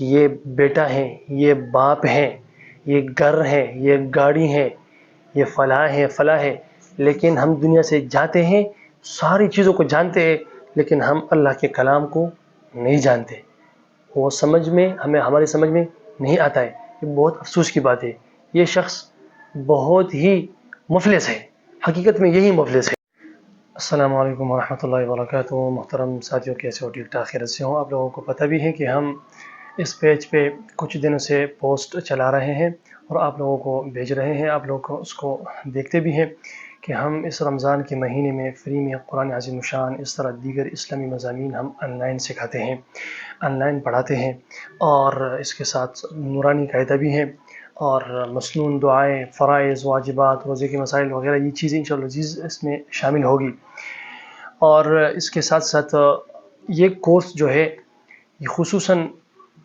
کہ یہ بیٹا ہے، یہ باپ ہیں، یہ گھر ہے، یہ گاڑی ہے، یہ فلاں ہے، لیکن ہم دنیا سے جاتے ہیں، ساری چیزوں کو جانتے ہیں، لیکن ہم اللہ کے کلام کو نہیں جانتے، وہ ہماری سمجھ میں نہیں آتا ہے۔ یہ بہت افسوس کی بات ہے، یہ شخص بہت ہی مفلس ہے، حقیقت میں یہی مفلس ہے۔ السلام علیکم ورحمۃ اللہ وبرکاتہ۔ محترم ساتھیوں، کیسے ہو؟ ٹھیک ٹھاک خیریت سے ہوں؟ آپ لوگوں کو پتہ بھی ہے کہ ہم اس پیج پہ کچھ دنوں سے پوسٹ چلا رہے ہیں اور آپ لوگوں کو بھیج رہے ہیں، آپ لوگ اس کو دیکھتے بھی ہیں کہ ہم اس رمضان کے مہینے میں فری میں قرآن عظیم الشان، اس طرح دیگر اسلامی مضامین ہم آن لائن سکھاتے ہیں، آن لائن پڑھاتے ہیں، اور اس کے ساتھ نورانی قاعدہ بھی ہیں، اور مسنون دعائیں، فرائض، واجبات، روزے کے مسائل وغیرہ، یہ چیزیں انشاءاللہ عزیز اس میں شامل ہوگی۔ اور اس کے ساتھ ساتھ یہ کورس جو ہے یہ خصوصاً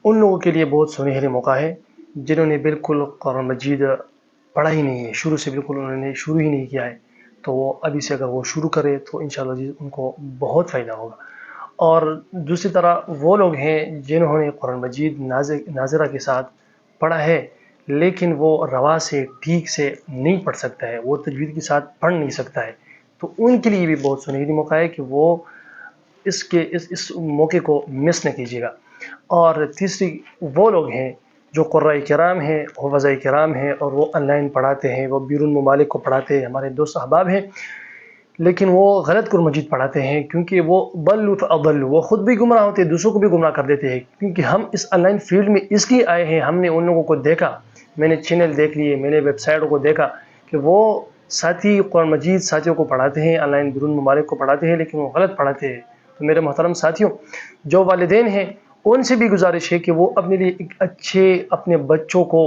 ان لوگوں کے لیے بہت سنہری موقع ہے جنہوں نے بالکل قرآن مجید پڑھا ہی نہیں ہے، شروع سے بالکل انہوں نے شروع ہی نہیں کیا ہے، تو وہ ابھی سے اگر وہ شروع کرے تو انشاءاللہ عزیز ان کو بہت فائدہ ہوگا۔ اور دوسری طرح وہ لوگ ہیں جنہوں نے قرآن مجید ناظرہ کے ساتھ پڑھا ہے لیکن وہ روا سے ٹھیک سے نہیں پڑھ سکتا ہے، وہ تجوید کے ساتھ پڑھ نہیں سکتا ہے، تو ان کے لیے بھی بہت سنہری موقع ہے کہ وہ اس موقع کو مس نہ کیجیے گا۔ اور تیسری وہ لوگ ہیں جو قرۂ کرام ہیں، حفظاء کرام ہیں، اور وہ آن لائن پڑھاتے ہیں، وہ بیرون ممالک کو پڑھاتے ہیں، ہمارے دوست احباب ہیں، لیکن وہ غلط قرآن مجید پڑھاتے ہیں، کیونکہ وہ ضلوا فاضلوا، وہ خود بھی گمراہ ہوتے ہیں، دوسروں کو بھی گمراہ کر دیتے ہیں۔ کیونکہ ہم اس آن لائن فیلڈ میں اس لیے آئے ہیں، ہم نے ان لوگوں کو دیکھا، میں نے چینل دیکھ لیے، میں نے ویب سائٹوں کو دیکھا کہ وہ ساتھی قرآن مجید ساتھیوں کو پڑھاتے ہیں، آن لائن بیرون ممالک کو پڑھاتے ہیں، لیکن وہ غلط پڑھاتے ہیں۔ تو میرے محترم ساتھیوں، جو والدین ہیں ان سے بھی گزارش ہے کہ وہ اپنے لیے اپنے بچوں کو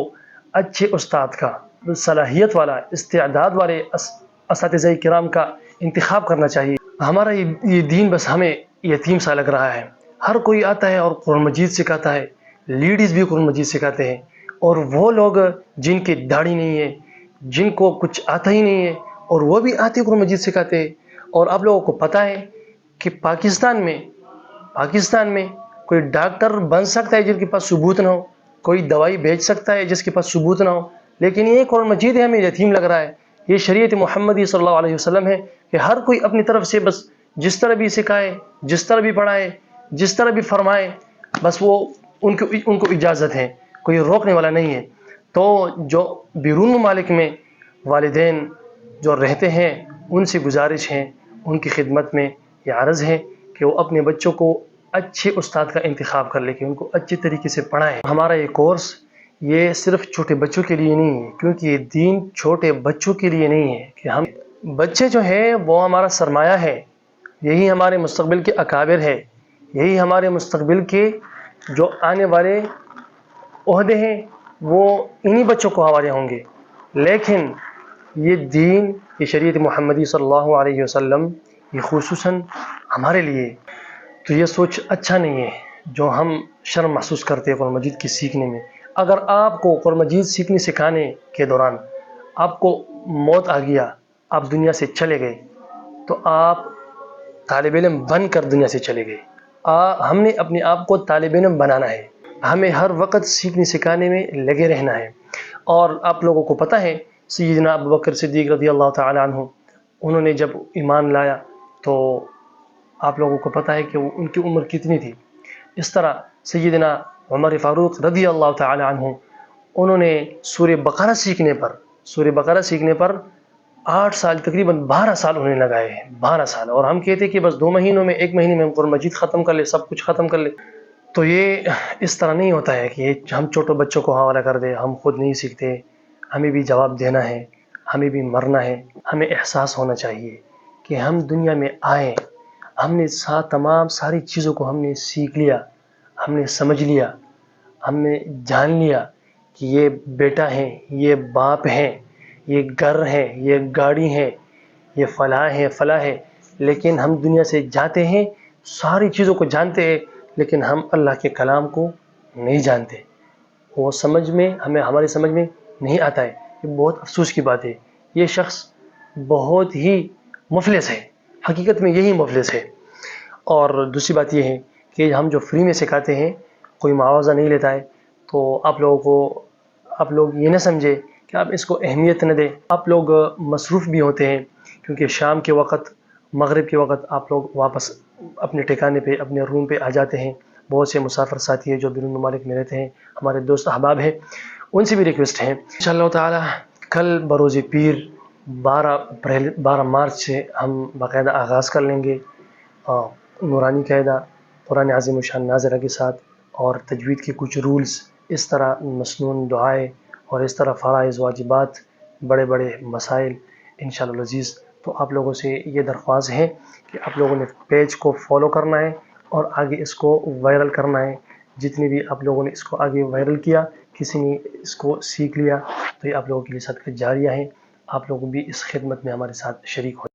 اچھے استاد کا، صلاحیت والا، استعداد والے اساتذہ کرام کا انتخاب کرنا چاہیے۔ ہمارا یہ دین بس ہمیں یتیم سا لگ رہا ہے، ہر کوئی آتا ہے اور قرآن مجید سکھاتا ہے، لیڈیز بھی قرآن مجید سکھاتے ہیں، اور وہ لوگ جن کی داڑھی نہیں ہے، جن کو کچھ آتا ہی نہیں ہے، اور وہ بھی آتے قرآن مجید سکھاتے ہیں۔ اور آپ لوگوں کو پتہ ہے کہ پاکستان میں کوئی ڈاکٹر بن سکتا ہے جن کے پاس ثبوت نہ ہو، کوئی دوائی بیچ سکتا ہے جس کے پاس ثبوت نہ ہو، لیکن یہ قرآن مجید ہے ہمیں یتیم لگ رہا ہے۔ یہ شریعت محمدی صلی اللہ علیہ وسلم ہے کہ ہر کوئی اپنی طرف سے بس جس طرح بھی سکھائے، جس طرح بھی پڑھائے، جس طرح بھی فرمائے، بس وہ ان کو اجازت ہے، کوئی روکنے والا نہیں ہے۔ تو جو بیرون ممالک میں والدین جو رہتے ہیں ان سے گزارش ہے، ان کی خدمت میں یہ عرض ہے کہ وہ اپنے بچوں کو اچھے استاد کا انتخاب کر لے کہ ان کو اچھے طریقے سے پڑھائیں۔ ہمارا یہ کورس یہ صرف چھوٹے بچوں کے لیے نہیں ہے، کیونکہ یہ دین چھوٹے بچوں کے لیے نہیں ہے، کہ ہم بچے جو ہیں وہ ہمارا سرمایہ ہے، یہی ہمارے مستقبل کے اکابر ہے، یہی ہمارے مستقبل کے جو آنے والے عہدے ہیں وہ انہی بچوں کو حوالے ہوں گے۔ لیکن یہ دین، یہ شریعت محمدی صلی اللہ علیہ وسلم، یہ خصوصاً ہمارے لیے، تو یہ سوچ اچھا نہیں ہے جو ہم شرم محسوس کرتے ہیں قرآن مجید کی سیکھنے میں۔ اگر آپ کو قرآن مجید سیکھنے سکھانے کے دوران آپ کو موت آ گیا، آپ دنیا سے چلے گئے، تو آپ طالب علم بن کر دنیا سے چلے گئے۔ ہم نے اپنے آپ کو طالب علم بنانا ہے، ہمیں ہر وقت سیکھنے سکھانے میں لگے رہنا ہے۔ اور آپ لوگوں کو پتہ ہے سیدنا ابوبکر صدیق رضی اللہ تعالی عنہ، انہوں نے جب ایمان لایا تو آپ لوگوں کو پتہ ہے کہ ان کی عمر کتنی تھی۔ اس طرح سیدنا عمر فاروق رضی اللہ تعالی عنہ، انہوں نے سورہ بقرہ سیکھنے پر 8 سال، تقریباً 12 سال انہیں لگائے ہیں، 12 سال۔ اور ہم کہتے کہ بس 2 مہینوں میں، 1 مہینے میں ہم قرآن مجید ختم کر لے، سب کچھ ختم کر لے، تو یہ اس طرح نہیں ہوتا ہے کہ ہم چھوٹے بچوں کو حوالہ کر دیں، ہم خود نہیں سیکھتے، ہمیں بھی جواب دینا ہے، ہمیں بھی مرنا ہے۔ ہمیں احساس ہونا چاہیے کہ ہم دنیا میں آئے، ہم نے تمام ساری چیزوں کو ہم نے سیکھ لیا، ہم نے سمجھ لیا، ہم نے جان لیا کہ یہ بیٹا ہے، یہ باپ ہیں، یہ گھر ہے، یہ گاڑی ہے، یہ فلاں ہے، لیکن ہم دنیا سے جاتے ہیں، ساری چیزوں کو جانتے ہیں، لیکن ہم اللہ کے کلام کو نہیں جانتے، وہ ہماری سمجھ میں نہیں آتا ہے۔ یہ بہت افسوس کی بات ہے، یہ شخص بہت ہی مفلس ہے، حقیقت میں یہی مفلس ہے۔ اور دوسری بات یہ ہے کہ ہم جو فری میں سکھاتے ہیں کوئی معاوضہ نہیں لیتا ہے تو آپ لوگ یہ نہ سمجھے کہ آپ اس کو اہمیت نہ دیں. آپ لوگ مصروف بھی ہوتے ہیں کیونکہ شام کے وقت، مغرب کے وقت آپ لوگ واپس اپنے ٹھکانے پہ، اپنے روم پہ آ جاتے ہیں. بہت سے مسافر ساتھی ہیں جو بیرون ممالک میں رہتے ہیں، ہمارے دوست احباب ہیں، ان سے بھی ریکویسٹ ہے انشاءاللہ تعالی کل بروز پیر 12 مارچ سے ہم باقاعدہ آغاز کر لیں گے نورانی قاعدہ قرآن عظیم الشان ناظرہ کے ساتھ، اور تجوید کے کچھ رولز، اس طرح مسنون دعائیں اور اس طرح فرائض واجبات، بڑے بڑے مسائل انشاءاللہ العزیز. تو آپ لوگوں سے یہ درخواست ہے کہ آپ لوگوں نے پیج کو فالو کرنا ہے اور آگے اس کو وائرل کرنا ہے. جتنے بھی آپ لوگوں نے اس کو آگے وائرل کیا، کسی نے اس کو سیکھ لیا، تو یہ آپ لوگوں کے لیے صدقہ جاریہ ہیں. آپ لوگ بھی اس خدمت میں ہمارے ساتھ شریک ہو.